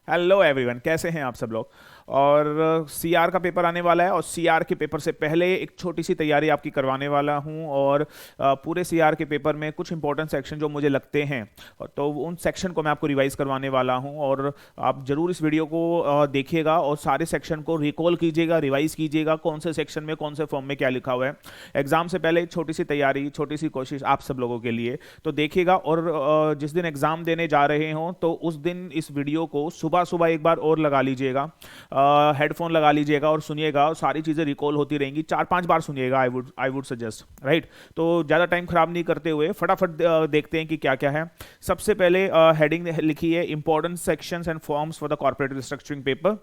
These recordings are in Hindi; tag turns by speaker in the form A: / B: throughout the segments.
A: हेलो एवरीवन, कैसे हैं आप सब लोग। और सीआर का पेपर आने वाला है और सीआर के पेपर से पहले एक छोटी सी तैयारी आपकी करवाने वाला हूं। और पूरे सीआर के पेपर में कुछ इंपॉर्टेंट सेक्शन जो मुझे लगते हैं तो उन सेक्शन को मैं आपको रिवाइज करवाने वाला हूं। और आप जरूर इस वीडियो को देखिएगा और सारे सेक्शन को रिकॉल कीजिएगा, रिवाइज कीजिएगा, कौन से सेक्शन में कौन से फॉर्म में क्या लिखा हुआ है। एग्जाम से पहले एक छोटी सी तैयारी, छोटी सी कोशिश आप सब लोगों के लिए तो देखिएगा। और जिस दिन एग्जाम देने जा रहे हों तो उस दिन इस वीडियो को सुबह सुबह एक बार और लगा लीजिएगा, हेडफोन लगा लीजिएगा और सुनिएगा और सारी चीज़ें रिकॉल होती रहेंगी। 4-5 बार सुनिएगा, आई वुड सजेस्ट, राइट। तो ज़्यादा टाइम खराब नहीं करते हुए फटाफट देखते हैं कि क्या क्या है। सबसे पहले हेडिंग लिखी है important sections and forms for the corporate restructuring paper.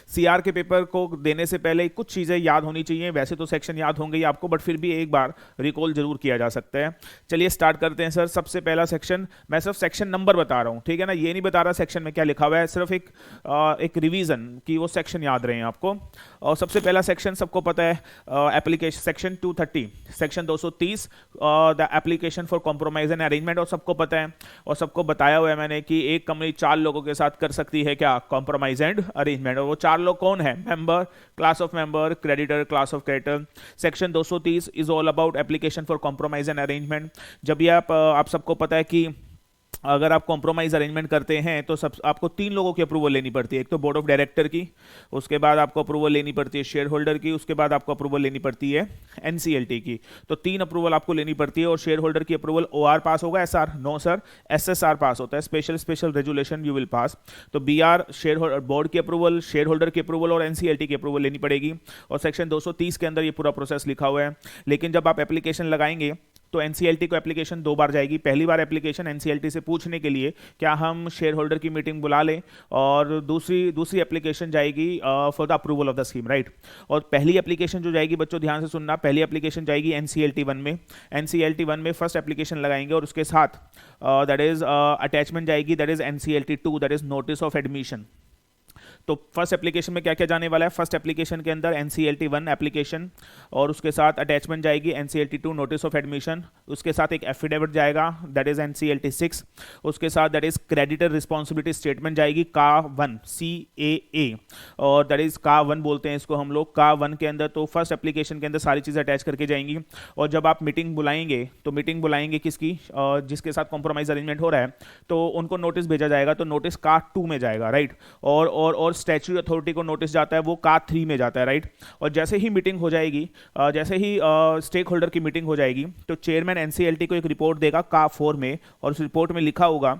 A: CR के पेपर को देने से पहले कुछ चीज़ें याद होनी चाहिए। वैसे तो सेक्शन याद होंगे ही आपको, बट फिर भी एक बार रिकॉल जरूर किया जा सकता है। चलिए स्टार्ट करते हैं सर। सबसे पहला सेक्शन, मैं सिर्फ सेक्शन नंबर बता रहा हूं, ठीक है ना, ये नहीं बता रहा सेक्शन में क्या लिखा हुआ है, सिर्फ एक रिवीजन कि वो सेक्शन याद रहे आपको। और सबसे पहला सेक्शन सबको पता है, application section 230, section 230, the application for compromise and arrangement. और सबको पता है और सबको बताया हुआ है मैंने कि एक कंपनी 4 लोगों के साथ कर सकती है क्या, कॉम्प्रोमाइज एंड अरेंजमेंट। और वो 4 लोग कौन है, member, class of member, creditor, class of creditor. Section 230 is all about application for compromise and arrangement. जब ये आप सबको पता है कि अगर आप कॉम्प्रोमाइज अरेंजमेंट करते हैं तो सब आपको 3 लोगों की अप्रूवल लेनी पड़ती है। एक तो बोर्ड ऑफ डायरेक्टर की, उसके बाद आपको अप्रूवल लेनी पड़ती है शेयर होल्डर की, उसके बाद आपको अप्रूवल लेनी पड़ती है एनसीएलटी की। तो 3 अप्रूवल आपको लेनी पड़ती है। और शेयर होल्डर की अप्रूवल ओआर पास होगा, एसआर नो सर, एसएसआर पास होता है, special resolution you will pass. तो बीआर शेयर होल्डर बोर्ड की अप्रूवल, शेयर होल्डर की अप्रूवल और एनसीएलटी की अप्रूवल लेनी पड़ेगी। और सेक्शन 230 के अंदर ये पूरा प्रोसेस लिखा हुआ है। लेकिन जब आप एप्लीकेशन लगाएंगे तो एनसीएलटी को एप्लीकेशन 2 बार जाएगी। पहली बार एप्लीकेशन एनसीएलटी से पूछने के लिए क्या हम शेयर होल्डर की मीटिंग बुला लें, और दूसरी एप्लीकेशन जाएगी for the approval of the scheme, right. और पहली एप्लीकेशन जो जाएगी, बच्चों ध्यान से सुनना, पहली एप्लीकेशन जाएगी एनसीएलटी 1 में। एनसीएलटी 1 में फर्स्ट एप्लीकेशन लगाएंगे और उसके साथ दैट इज अटैचमेंट जाएगी, that is NCLT 2, that is notice of admission. तो फर्स्ट एप्लीकेशन में क्या क्या जाने वाला है, फर्स्ट एप्लीकेशन के अंदर एनसीएलटी 1 एप्लीकेशन और उसके साथ अटैचमेंट जाएगी एनसीएलटी 2 नोटिस ऑफ एडमिशन। उसके साथ एक एफिडेविट जाएगा, दैट इज एनसीएलटी 6। उसके साथ that is creditor responsibility statement जाएगी का 1 CAA, और दैट इज का 1 बोलते हैं इसको हम लोग, का 1 के अंदर। तो फर्स्ट एप्लीकेशन के अंदर सारी चीज़ें अटैच करके जाएंगी। और जब आप मीटिंग बुलाएंगे तो मीटिंग बुलाएंगे किसकी, जिसके साथ कॉम्प्रोमाइज अरेंजमेंट हो रहा है, तो उनको नोटिस भेजा जाएगा, तो नोटिस का 2 में जाएगा, राइट। और स्टैच्यूटरी अथॉरिटी को नोटिस जाता है, वो का 3 में जाता है, राइट। और जैसे ही मीटिंग हो जाएगी, जैसे ही स्टेक होल्डर की मीटिंग हो जाएगी, तो चेयरमैन एनसीएलटी को एक रिपोर्ट देगा का 4 में, और उस रिपोर्ट में लिखा होगा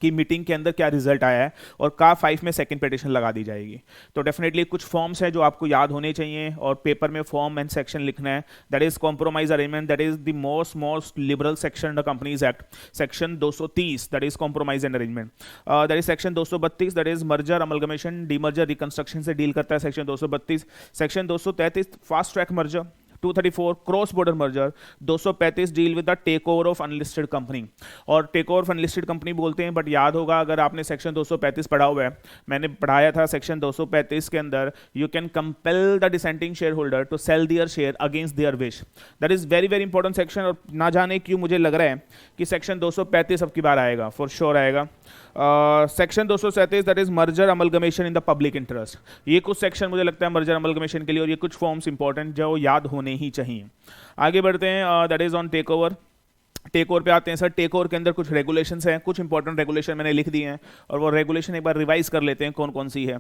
A: कि मीटिंग के अंदर क्या रिजल्ट आया है, और का 5 में सेकंड पिटीशन लगा दी जाएगी। तो डेफिनेटली कुछ फॉर्म्स है जो आपको याद होने चाहिए, और पेपर में फॉर्म एंड सेक्शन लिखना है। That is compromise arrangement, that is the most liberal section the companies act. Section 230 that is compromise and arrangement. That is section 232 that is merger amalgamation demerger reconstruction से डील करता है section 232। Section 233 fast track merger. 234 cross border merger. 235 deal with the take over of unlisted company. और take over of unlisted company बोलते हैं, बट याद होगा अगर आपने सेक्शन 235 पढ़ा हुआ है, मैंने पढ़ाया था सेक्शन 235 के अंदर, you can compel the dissenting shareholder to sell their share against their wish. That is very very important section. और ना जाने क्यों मुझे लग रहा है कि सेक्शन 235 अब की बार आएगा, फॉर श्योर आएगा। Section 237 that is merger amalgamation in the public interest. ये कुछ सेक्शन मुझे लगता है मर्जर अमलगमेशन के लिए, और ये कुछ फॉर्म्स इंपॉर्टेंट जो याद होने ही चाहिए। आगे बढ़ते हैं, that is on take over. Take over पे आते हैं सर। टेक ओवर के अंदर कुछ रेगुलेशंस हैं, कुछ इंपॉर्टेंट रेगुलेशन मैंने लिख दिए हैं, और वो रेगुलेशन एक बार रिवाइज कर लेते हैं कौन कौन सी है।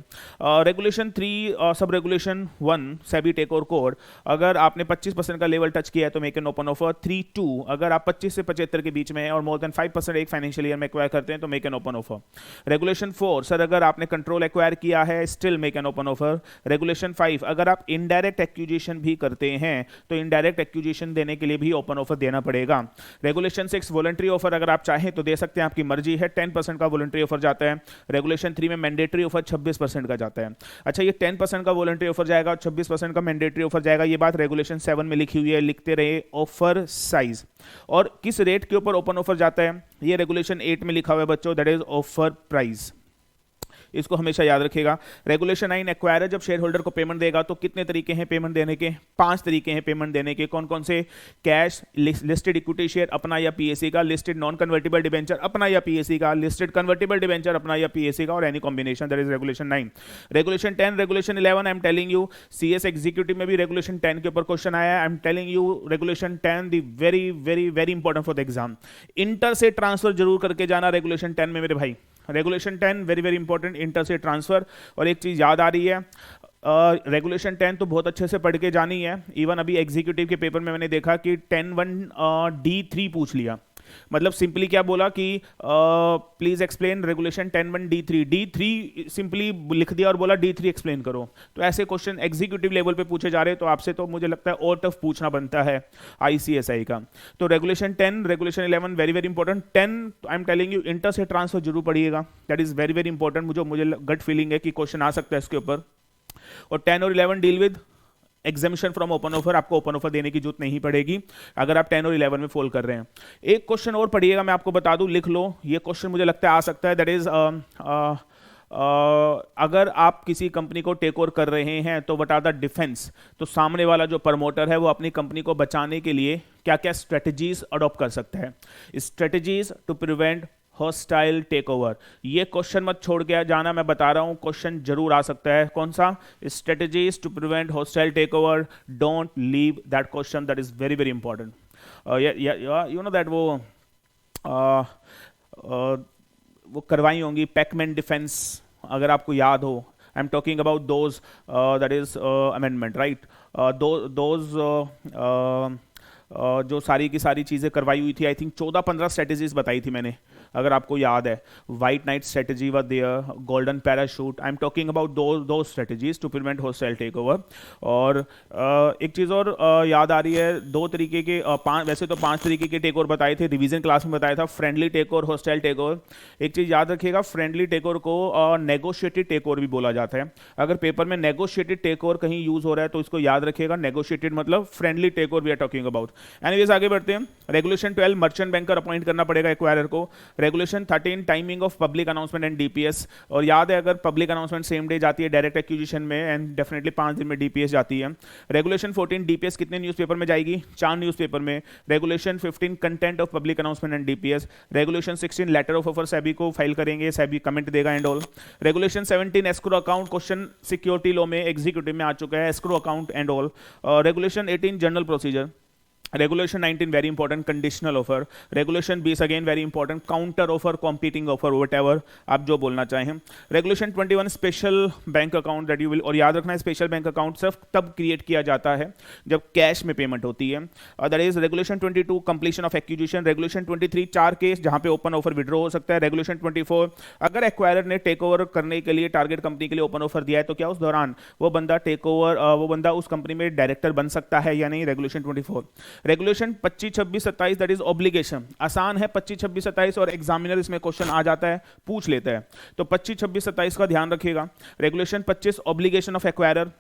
A: Regulation 3 sub regulation 1 SEBI take over code, अगर आपने 25% का लेवल टच किया है तो मेक एन ओपन ऑफर। 3.2 अगर आप 25 से 75 के बीच में है और मोर देन 5% एक फाइनेंशियल ईयर में एक्वायर करते हैं तो make an open offer. Regulation 4 sir अगर आपने कंट्रोल एक्वायर किया है still make an open offer. Regulation 5 अगर आप इनडायरेक्ट एक्यूजिशन भी करते हैं तो इनडायरेक्ट एक्यूजिशन देने के लिए भी ओपन ऑफर देना पड़ेगा। रेगुलेशन 6 वॉलंटरी ऑफर अगर आप चाहें तो दे सकते हैं, आपकी मर्जी है, 10% का वॉलंटरी ऑफर जाता है। रेगुलेशन 3 में मैंडेटरी ऑफर 26% का जाता है। अच्छा, ये 10% का वॉलंटरी ऑफर जाएगा और 26% का मैंडेटरी ऑफर जाएगा, ये बात रेगुलेशन 7 में लिखी हुई है, लिखते रहे ऑफर साइज। और किस रेट के ऊपर ओपन ऑफर जाता है ये रेगुलेशन 8 में लिखा हुआ है बच्चों, दैट इज ऑफर प्राइस। इसको हमेशा याद रखिएगा। रेगुलेशन 9, एक्वायरर जब शेयर होल्डर को पेमेंट देगा तो कितने तरीके हैं पेमेंट देने के? 5 तरीके हैं पेमेंट देने के। कौन कौन से? कैश, लिस्टेड इक्विटी शेयर अपना या पीएससी का, लिस्टेड नॉन कन्वर्टिबल डिबेंचर अपना या पीएससी का, लिस्टेड कन्वर्टिबल डिबेंचर अपना या पीएससी का, और any combination. That is regulation 9। Regulation 10, regulation 11, I am telling you, CS executive में भी रेगुलेशन 10 के ऊपर क्वेश्चन आया है। आई am telling you regulation 10 the very very very important for the exam. Inter से ट्रांसफर जरूर करके जाना रेगुलेशन 10 में मेरे भाई। Regulation 10 very very important, inter से ट्रांसफर। और एक चीज याद आ रही है, रेगुलेशन 10 तो बहुत अच्छे से पढ़ के जानी है। इवन अभी एग्जीक्यूटिव के पेपर में मैंने देखा कि 10(1)(d)(3 पूछ लिया। मतलब सिंपली क्या बोला कि please explain regulation 10(1)(d)(3). D3 simply लिख दिया और बोला D3 एक्सप्लेन करो। तो ऐसे क्वेश्चन एग्जीक्यूटिव लेवल पे पूछे जा रहे हैं, तो आपसे तो मुझे लगता है और टफ पूछना बनता है आईसीएसआई का। तो regulation 10, regulation 11 very very important. 10 I am telling you inter से ट्रांसफर जरूर पढ़िएगा, that is very very important. मुझे गट फीलिंग है कि क्वेश्चन आ सकता है इसके ऊपर। और 10 और 11 deal with exemption from open offer. आपको ओपन ऑफर देने की जरूरत नहीं पड़ेगी अगर आप 10 और 11 में फॉल कर रहे हैं। एक क्वेश्चन और पढ़िएगा, मैं आपको बता दूं, लिख लो, ये क्वेश्चन मुझे लगता है आ सकता है। दैट इज अगर आप किसी कंपनी को टेक ओवर कर रहे हैं तो व्हाट आर द डिफेंस। तो सामने वाला जो प्रमोटर है वो अपनी कंपनी को बचाने के लिए क्या क्या स्ट्रेटजीज अडॉप्ट कर सकता है। Strategies to prevent hostile take over. ये क्वेश्चन मत छोड़ के जाना, मैं बता रहा हूं क्वेश्चन जरूर आ सकता है। कौन सा? Strategies to prevent hostile take over. Don't leave that question, that is very very important. You know that वो करवाई होंगी पैकमैन डिफेंस, अगर आपको याद हो। I am talking about those, that is amendment, right. जो सारी की सारी चीज़ें करवाई हुई थी, आई थिंक 14-15 स्ट्रेटेजीज बताई थी मैंने, अगर आपको याद है। White knight strategy were there, golden parachute. I am talking about दो strategies to prevent hostile take over. और एक चीज़ और याद आ रही है, 2 तरीके के वैसे तो 5 तरीके के टेक ओवर बताए थे, रिवीजन क्लास में बताया था, friendly take over, hostile take over. एक चीज़ याद रखिएगा, फ्रेंडली टेक ओवर को नेगोशिएटेड टेक ओवर भी बोला जाता है। अगर पेपर में नेगोशिएटेड टेक ओवर कहीं यूज हो रहा है तो इसको याद रखिएगा, नेगोशिएटेड मतलब friendly take over we are talking about. Anyways आगे बढ़ते हैं। रेगुलेशन 12, मर्चेंट बैंकर अपॉइंट करना पड़ेगा एक्वायरर को। Regulation 13, timing of public announcement and DPS. और याद है, अगर पब्लिक अनाउंसमेंट सेम डे जाती है डायरेक्ट एक्विजिशन में, एंड डेफिनेटली 5 दिन में डीपीएस जाती है। रेगुलेशन 14, डीपीएस कितने न्यूज़पेपर में जाएगी? 4 न्यूज़पेपर में। Regulation 15, content of public announcement and DPS. Regulation 16, letter of offer SEBI को फाइल करेंगे, सेबी कमेंट देगा and all. Regulation 17, escrow account, question security law में एग्जीक्यूटिव में आ चुका है, escrow account and all. Regulation 18, general procedure. Regulation 19 very important, conditional offer. Regulation 20 again very important, counter offer, competing offer, whatever आप जो बोलना चाहें। Regulation 21, special bank account that you will, और याद रखना है स्पेशल बैंक अकाउंट सिर्फ तब क्रिएट किया जाता है जब कैश में पेमेंट होती है। That is regulation 22, completion of acquisition. Regulation 23, 4 case जहां पे ओपन ऑफर विड्रॉ हो सकता है। रेगुलेशन 24, अगर एक्वायरर ने टेक ओवर करने के लिए टारगेट कंपनी के लिए ओपन ऑफर दिया है तो क्या उस दौरान वो बंदा उस कंपनी में डायरेक्टर बन सकता है या नहीं? Regulation 24। Regulation 25, 26, 27 that is obligation. आसान है 25, 26, 27, और एग्जामिनर इसमें क्वेश्चन आ जाता है, पूछ लेता है, तो 25, 26, 27 का ध्यान रखिएगा। Regulation 25, obligation of acquirer.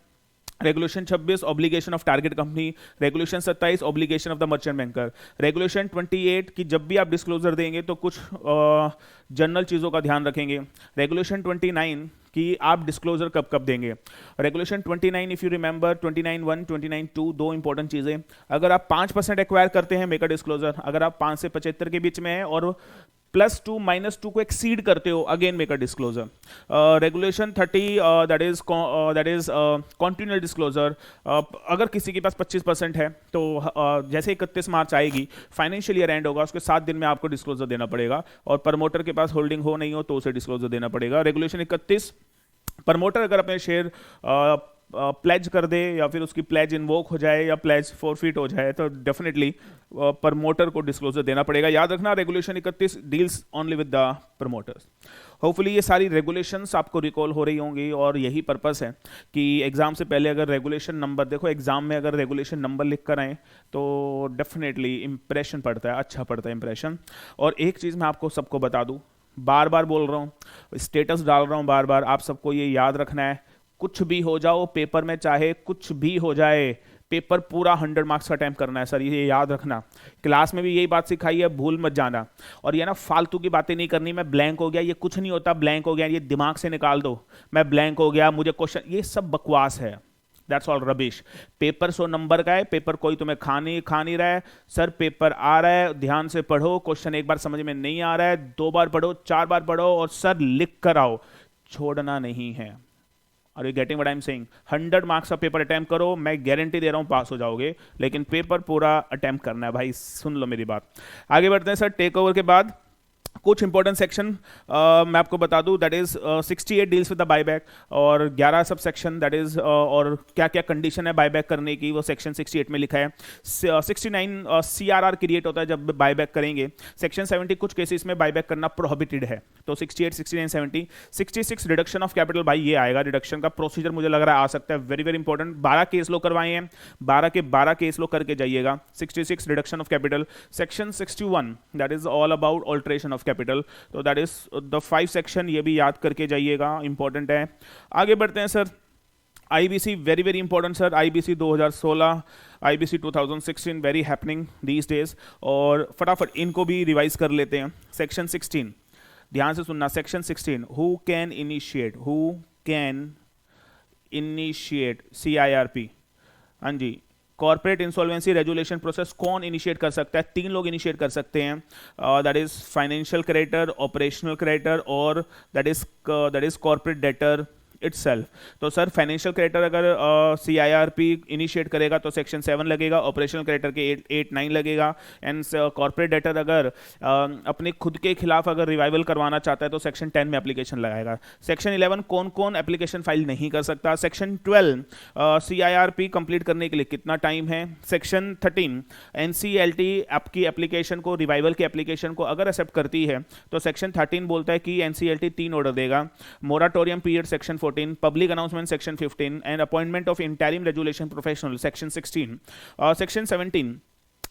A: Regulation 26, obligation of target company. Regulation 27, obligation of the merchant banker. Regulation 28 कि जब भी आप डिस्क्लोजर देंगे तो कुछ जनरल चीज़ों का ध्यान रखेंगे। रेगुलेशन 29 कि आप डिस्क्लोजर कब कब देंगे। Regulation 29 if you remember, 29(1), 29(2) 2 important चीज़ें। अगर आप 5% एक्वायर करते हैं मेक अ डिस्क्लोजर, अगर आप 5 से 75 के बीच में है और +2 -2 को एक्सीड करते हो, again make a disclosure. Regulation 30 that is continual disclosure. अगर किसी के पास 25% है तो जैसे 31 मार्च आएगी, फाइनेंशियल ईयर एंड होगा, उसके 7 दिन में आपको डिस्क्लोजर देना पड़ेगा, और प्रमोटर के पास होल्डिंग हो नहीं हो तो उसे डिस्क्लोजर देना पड़ेगा। रेगुलेशन 31, प्रमोटर अगर अपने शेयर प्लेज कर दे या फिर उसकी प्लेज इन्वोक हो जाए या प्लेज फॉरफिट हो जाए तो डेफिनेटली प्रमोटर को डिस्क्लोजर देना पड़ेगा। याद रखना regulation 31 deals only with the promoters. Hopefully ये सारी रेगुलेशंस आपको रिकॉल हो रही होंगी, और यही पर्पस है कि एग्जाम से पहले अगर रेगुलेशन नंबर, देखो एग्जाम में अगर रेगुलेशन नंबर लिख कर आए तो डेफिनेटली इंप्रेशन पड़ता है, अच्छा पड़ता है इंप्रेशन। और एक चीज़ मैं आपको सबको बता दूँ, बार बार बोल रहा हूँ, स्टेटस डाल रहा हूँ बार बार, आप सबको ये याद रखना है, कुछ भी हो जाओ पेपर में, चाहे कुछ भी हो जाए, पेपर पूरा 100 मार्क्स का अटेम्प्ट करना है सर, ये याद रखना। क्लास में भी यही बात सिखाई है, भूल मत जाना। और ये ना फालतू की बातें नहीं करनी, मैं ब्लैंक हो गया, ये कुछ नहीं होता ब्लैंक हो गया, ये दिमाग से निकाल दो। मैं ब्लैंक हो गया, मुझे क्वेश्चन, ये सब बकवास है, that's all rubbish. Paper 100 number का है, पेपर कोई तुम्हें खा नहीं रहा है। सर पेपर आ रहा है, ध्यान से पढ़ो, क्वेश्चन एक बार समझ में नहीं आ रहा है, 2 बार पढ़ो, 4 बार पढ़ो, और सर लिख कर आओ, छोड़ना नहीं है। Are you getting what I am saying? 100 marks का पेपर अटेम्प्ट करो, मैं गारंटी दे रहा हूं पास हो जाओगे, लेकिन पेपर पूरा अटेम्प्ट करना है भाई, सुन लो मेरी बात। आगे बढ़ते हैं सर, टेक ओवर के बाद कुछ इंपॉर्टेंट सेक्शन मैं आपको बता दूं, that is 68 deals with the buyback, और 11 सब सेक्शन, दैट इज और क्या क्या कंडीशन है बायबैक करने की, वो सेक्शन 68 में लिखा है। 69 सीआरआर क्रिएट होता है जब बायबैक करेंगे। सेक्शन 70 कुछ केसेस में बायबैक करना प्रोहिबिटेड है, तो 68, 69, 70। 66 रिडक्शन ऑफ कैपिटल, भाई ये आएगा, रिडक्शन का प्रोसीजर मुझे लग रहा है आ सकता है, वेरी वेरी इंपॉर्टेंट। 12 केस लो करवाए हैं, 12 के 12 केस लो करके जाइएगा। 66 reduction of capital. Section 61 that is all about alteration of capital, तो दैट इज द 5 सेक्शन, ये भी याद करके जाइएगा, इंपॉर्टेंट है। आगे बढ़ते हैं sir, IBC very very important sir, IBC 2016, IBC 2016 very happening these days, और फटाफट इनको भी रिवाइज कर लेते हैं। सेक्शन 16 ध्यान से सुनना, section 16, who can initiate CIRP, हाँ जी, कॉर्पोरेट इंसॉल्वेंसी रेजुलेशन प्रोसेस कौन इनिशिएट कर सकता है? 3 लोग इनिशिएट कर सकते हैं, that is financial creditor, operational creditor, और that is corporate debtor itself. तो सर फाइनेंशियल क्रेडिटर अगर CIRP इनिशिएट करेगा तो सेक्शन 7 लगेगा, ऑपरेशनल क्रेडिटर के 8, 9 लगेगा, एंड कॉर्पोरेट डेटर अगर अपने खुद के खिलाफ अगर रिवाइवल करवाना चाहता है तो सेक्शन 10 में एप्लीकेशन लगाएगा। सेक्शन 11 कौन कौन एप्लीकेशन फाइल नहीं कर सकता? सेक्शन 12 CIRP कंप्लीट करने के लिए कितना टाइम है? सेक्शन 13 NCLT आपकी एप्लीकेशन को, रिवाइवल की एप्लीकेशन को अगर एक्सेप्ट करती है तो सेक्शन 13 बोलता है कि NCLT 3 ऑर्डर देगा। Moratorium period section 14, public announcement section 15, and appointment of interim resolution professional section 16। Section 17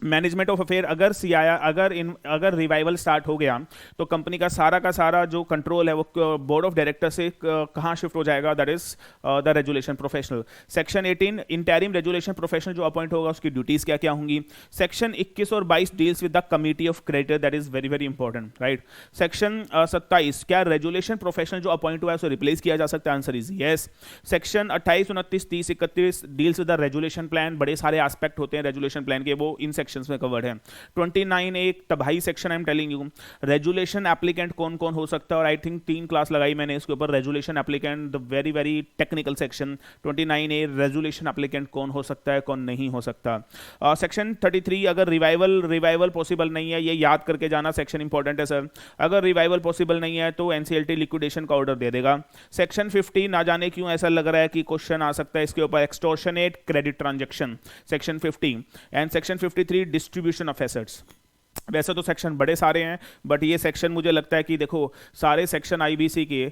A: management of affair, अगर रिवाइवल स्टार्ट हो गया तो कंपनी का सारा जो कंट्रोल है वो बोर्ड ऑफ डायरेक्टर से कहां शिफ्ट हो जाएगा? That is the resolution professional. Section 18 interim resolution professional जो अपॉइंट होगा उसकी ड्यूटीज क्या क्या होंगी। सेक्शन 21 और 22 deals with the committee of creditor, that is very very important, right. Section 27 क्या रेजुलेशन प्रोफेशनल जो अपॉइंट हुआ है उसे रिप्लेस किया जा सकता है? Answer is yes. Section 28, 29, 30, 31 deals with the resolution plan, बड़े सारे एस्पेक्ट होते हैं रेजुलेशन प्लान के, वो इन सेक्शंस में कवर्ड है। 29 एक तबाही section, I am telling you, resolution applicant कौन कौन हो सकता है, और आई थिंक 3 क्लास लगाई मैंने इसके ऊपर, resolution applicant, the very very technical section. 29A resolution applicant कौन हो सकता है, कौन नहीं हो सकता। सेक्शन 33 अगर रिवाइवल पॉसिबल नहीं है, ये याद करके जाना, सेक्शन इंपॉर्टेंट है सर। अगर रिवाइवल पॉसिबल नहीं है तो NCLT लिक्विडेशन का ऑर्डर दे देगा। सेक्शन 50 ना जाने क्यों ऐसा लग रहा है कि क्वेश्चन आ सकता है इसके ऊपर, extortionate credit transaction, section 50, and section 53 distribution of assets. वैसे तो सेक्शन बड़े सारे हैं, बट ये सेक्शन मुझे लगता है कि देखो सारे सेक्शन आईबीसी के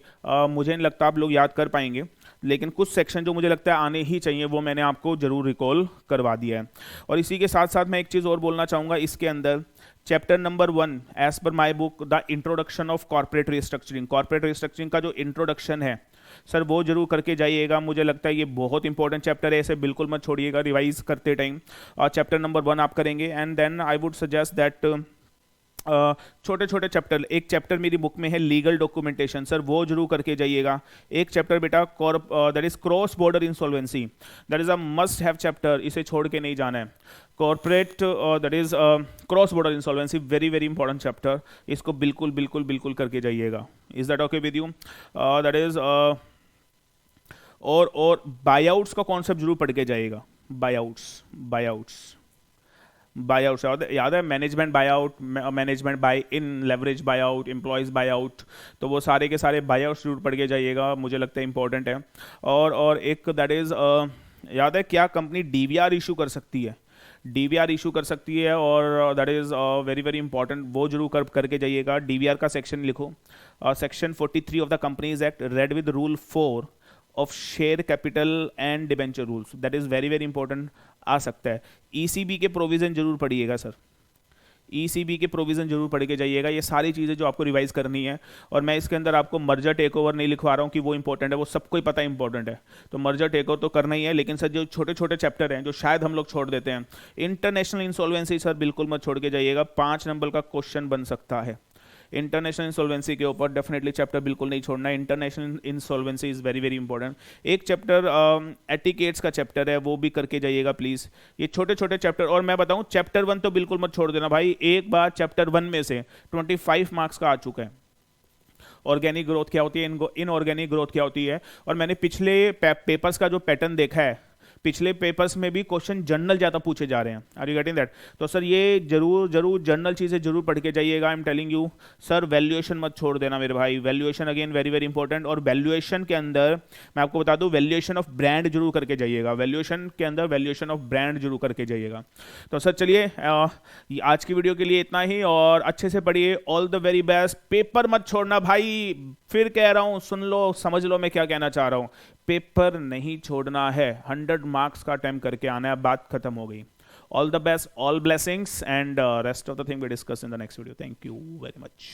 A: मुझे नहीं लगता आप लोग याद कर पाएंगे, लेकिन कुछ सेक्शन जो मुझे लगता है आने ही चाहिए वो मैंने आपको जरूर रिकॉल करवा दिया है। और इसी के साथ साथ मैं एक चीज़ और बोलना चाहूँगा इसके अंदर, chapter number 1 as per my book the introduction of corporate restructuring, corporate restructuring का जो इंट्रोडक्शन है सर वो जरूर करके जाइएगा, मुझे लगता है ये बहुत इंपॉर्टेंट चैप्टर है, इसे बिल्कुल मत छोड़िएगा रिवाइज करते टाइम। चैप्टर नंबर 1 आप करेंगे, and then I would suggest that छोटे छोटे चैप्टर, एक चैप्टर मेरी बुक में है लीगल डॉक्यूमेंटेशन, सर वो जरूर करके जाइएगा। एक चैप्टर बेटा that is cross border insolvency, that is a must have chapter, इसे छोड़ के नहीं जाना है। Corporate that is cross border insolvency, very very important chapter, इसको बिल्कुल बिल्कुल बिल्कुल करके जाइएगा। Is that okay with you? That is और बायआउट्स का कॉन्सेप्ट जरूर पढ़ के जाइएगा। बायआउट्स याद है, management buyout, management by in, leverage buyout, employees buyout, तो वो सारे के सारे बायआउट जरूर पढ़ के जाइएगा, मुझे लगता है इंपॉर्टेंट है। और एक दैट इज याद है क्या कंपनी DVR इशू कर सकती है, DVR इशू कर सकती है, और that is very very important, वो जरूर करके जाइएगा। DVR का सेक्शन लिखो, section 43 of the companies act read with rule 4 of share capital and debenture rules, that is very very important, आ सकता है। ECB के प्रोविजन जरूर पढ़िएगा सर, ईसीबी के प्रोविजन जरूर पढ़ के जाइएगा, ये सारी चीज़ें जो आपको रिवाइज करनी है। और मैं इसके अंदर आपको मर्जर टेक ओवर नहीं लिखवा रहा हूँ कि वो इंपॉर्टेंट है, वो सबको ही पता है इंपॉर्टेंट है, तो मर्जर टेक ओवर तो करना ही है। लेकिन सर जो छोटे छोटे चैप्टर हैं जो शायद हम लोग छोड़ देते हैं, इंटरनेशनल इंसॉल्वेंसी सर बिल्कुल मत छोड़ के जाइएगा, 5 नंबर का क्वेश्चन बन सकता है। इंटरनेशनल इंसॉल्वेंसी के ऊपर डेफिनेटली चैप्टर बिल्कुल नहीं छोड़ना है, international insolvency is very very important. एक चैप्टर एटिकेट्स का चैप्टर है, वो भी करके जाइएगा प्लीज़। ये छोटे छोटे चैप्टर, और मैं बताऊं चैप्टर 1 तो बिल्कुल मत छोड़ देना भाई, एक बार चैप्टर 1 में से 25 मार्क्स का आ चुका है। ऑर्गेनिक ग्रोथ क्या होती है, इनऑर्गेनिक ग्रोथ क्या होती है, और मैंने पिछले पेपर्स का जो पैटर्न देखा है, पिछले पेपर्स में भी क्वेश्चन जनरल ज़्यादा पूछे जा रहे हैं। Are you getting that? तो सर ये जरूर जरूर जनरल चीज़ें जरूर पढ़ के जाइएगा। I am telling you sir, valuation मत छोड़ देना मेरे भाई, valuation again very very important. और वैल्यूएशन के अंदर मैं आपको बता दूं, वैल्यूएशन ऑफ ब्रांड जरूर करके जाइएगा, वैल्यूएशन के अंदर वैल्यूएशन ऑफ ब्रांड जरूर करके जाइएगा। तो सर चलिए आज की वीडियो के लिए इतना ही, और अच्छे से पढ़िए, all the very best. Paper मत छोड़ना भाई, फिर कह रहा हूं, सुन लो समझ लो मैं क्या कहना चाह रहा हूं, पेपर नहीं छोड़ना है, 100 मार्क्स का अटेम्प्ट करके आना है, बात खत्म हो गई। All the best, all blessings, and rest of the thing we discuss in the next video. Thank you very much.